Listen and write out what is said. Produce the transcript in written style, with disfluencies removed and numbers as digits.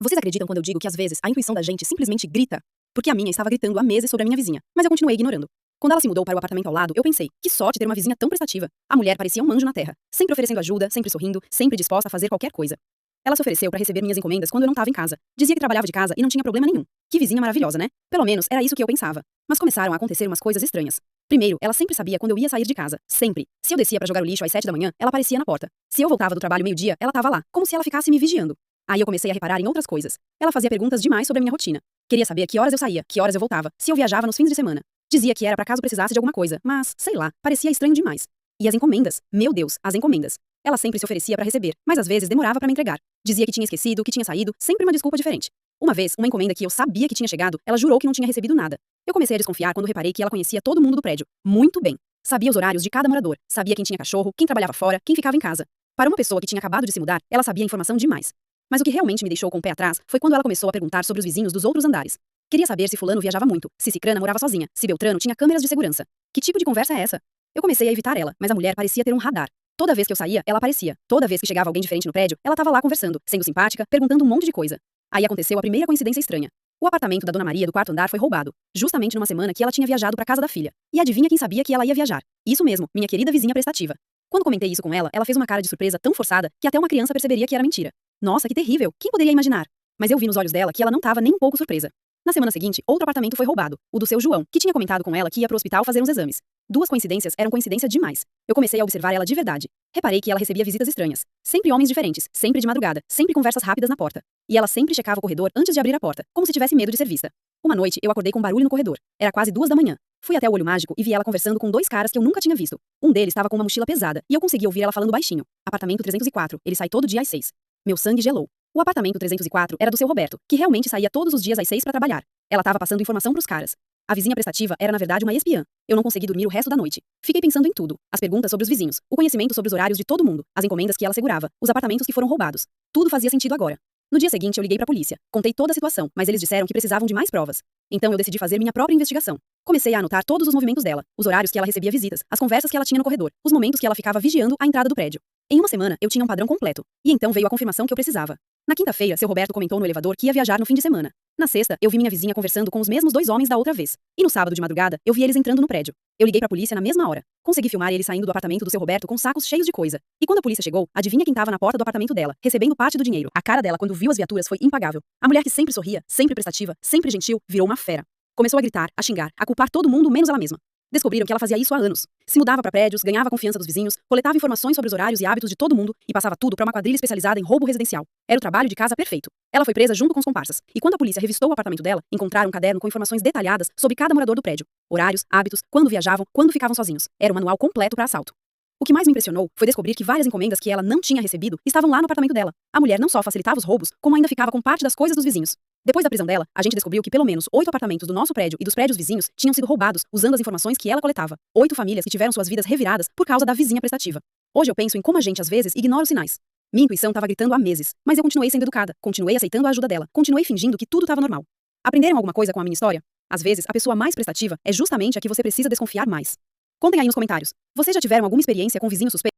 Vocês acreditam quando eu digo que às vezes a intuição da gente simplesmente grita? Porque a minha estava gritando há meses sobre a minha vizinha, mas eu continuei ignorando. Quando ela se mudou para o apartamento ao lado, eu pensei, que sorte ter uma vizinha tão prestativa. A mulher parecia um anjo na terra, sempre oferecendo ajuda, sempre sorrindo, sempre disposta a fazer qualquer coisa. Ela se ofereceu para receber minhas encomendas quando eu não estava em casa. Dizia que trabalhava de casa e não tinha problema nenhum. Que vizinha maravilhosa, né? Pelo menos era isso que eu pensava. Mas começaram a acontecer umas coisas estranhas. Primeiro, ela sempre sabia quando eu ia sair de casa. Sempre. Se eu descia para jogar o lixo às 7 da manhã, ela aparecia na porta. Se eu voltava do trabalho meio-dia, ela estava lá, como se ela ficasse me vigiando. Aí eu comecei a reparar em outras coisas. Ela fazia perguntas demais sobre a minha rotina. Queria saber que horas eu saía, que horas eu voltava, se eu viajava nos fins de semana. Dizia que era para caso precisasse de alguma coisa, mas, sei lá, parecia estranho demais. E as encomendas? Meu Deus, as encomendas. Ela sempre se oferecia para receber, mas às vezes demorava para me entregar. Dizia que tinha esquecido, que tinha saído, sempre uma desculpa diferente. Uma vez, uma encomenda que eu sabia que tinha chegado, ela jurou que não tinha recebido nada. Eu comecei a desconfiar quando reparei que ela conhecia todo mundo do prédio. Muito bem. Sabia os horários de cada morador, sabia quem tinha cachorro, quem trabalhava fora, quem ficava em casa. Para uma pessoa que tinha acabado de se mudar, ela sabia informação demais. Mas o que realmente me deixou com o pé atrás foi quando ela começou a perguntar sobre os vizinhos dos outros andares. Queria saber se fulano viajava muito, se Cicrana morava sozinha, se Beltrano tinha câmeras de segurança. Que tipo de conversa é essa? Eu comecei a evitar ela, mas a mulher parecia ter um radar. Toda vez que eu saía, ela aparecia. Toda vez que chegava alguém diferente no prédio, ela estava lá conversando, sendo simpática, perguntando um monte de coisa. Aí aconteceu a primeira coincidência estranha. O apartamento da Dona Maria do quarto andar foi roubado, justamente numa semana que ela tinha viajado para casa da filha. E adivinha quem sabia que ela ia viajar? Isso mesmo, minha querida vizinha prestativa. Quando comentei isso com ela, ela fez uma cara de surpresa tão forçada que até uma criança perceberia que era mentira. Nossa, que terrível! Quem poderia imaginar? Mas eu vi nos olhos dela que ela não estava nem um pouco surpresa. Na semana seguinte, outro apartamento foi roubado, o do seu João, que tinha comentado com ela que ia pro hospital fazer uns exames. Duas coincidências eram coincidência demais. Eu comecei a observar ela de verdade. Reparei que ela recebia visitas estranhas. Sempre homens diferentes, sempre de madrugada, sempre conversas rápidas na porta. E ela sempre checava o corredor antes de abrir a porta, como se tivesse medo de ser vista. Uma noite, eu acordei com barulho no corredor. Era quase 2 da manhã. Fui até o olho mágico e vi ela conversando com dois caras que eu nunca tinha visto. Um deles estava com uma mochila pesada, e eu consegui ouvir ela falando baixinho. Apartamento 304, ele sai todo dia às 6. Meu sangue gelou. O apartamento 304 era do seu Roberto, que realmente saía todos os dias às 6 para trabalhar. Ela estava passando informação pros caras. A vizinha prestativa era na verdade uma espiã. Eu não consegui dormir o resto da noite. Fiquei pensando em tudo. As perguntas sobre os vizinhos, o conhecimento sobre os horários de todo mundo, as encomendas que ela segurava, os apartamentos que foram roubados. Tudo fazia sentido agora. No dia seguinte eu liguei pra polícia. Contei toda a situação, mas eles disseram que precisavam de mais provas. Então eu decidi fazer minha própria investigação. Comecei a anotar todos os movimentos dela, os horários que ela recebia visitas, as conversas que ela tinha no corredor, os momentos que ela ficava vigiando a entrada do prédio. Em uma semana, eu tinha um padrão completo. E então veio a confirmação que eu precisava. Na quinta-feira, seu Roberto comentou no elevador que ia viajar no fim de semana. Na sexta, eu vi minha vizinha conversando com os mesmos dois homens da outra vez. E no sábado de madrugada, eu vi eles entrando no prédio. Eu liguei pra polícia na mesma hora. Consegui filmar eles saindo do apartamento do seu Roberto com sacos cheios de coisa. E quando a polícia chegou, adivinha quem tava na porta do apartamento dela, recebendo parte do dinheiro. A cara dela quando viu as viaturas foi impagável. A mulher que sempre sorria, sempre prestativa, sempre gentil, virou uma fera. Começou a gritar, a xingar, a culpar todo mundo menos ela mesma. Descobriram que ela fazia isso há anos. Se mudava para prédios, ganhava a confiança dos vizinhos, coletava informações sobre os horários e hábitos de todo mundo e passava tudo para uma quadrilha especializada em roubo residencial. Era o trabalho de casa perfeito. Ela foi presa junto com os comparsas. E quando a polícia revistou o apartamento dela, encontraram um caderno com informações detalhadas sobre cada morador do prédio. Horários, hábitos, quando viajavam, quando ficavam sozinhos. Era um manual completo para assalto. O que mais me impressionou foi descobrir que várias encomendas que ela não tinha recebido estavam lá no apartamento dela. A mulher não só facilitava os roubos, como ainda ficava com parte das coisas dos vizinhos. Depois da prisão dela, a gente descobriu que pelo menos 8 apartamentos do nosso prédio e dos prédios vizinhos tinham sido roubados usando as informações que ela coletava. 8 famílias que tiveram suas vidas reviradas por causa da vizinha prestativa. Hoje eu penso em como a gente às vezes ignora os sinais. Minha intuição estava gritando há meses, mas eu continuei sendo educada, continuei aceitando a ajuda dela, continuei fingindo que tudo estava normal. Aprenderam alguma coisa com a minha história? Às vezes, a pessoa mais prestativa é justamente a que você precisa desconfiar mais. Contem aí nos comentários. Vocês já tiveram alguma experiência com vizinho suspeito?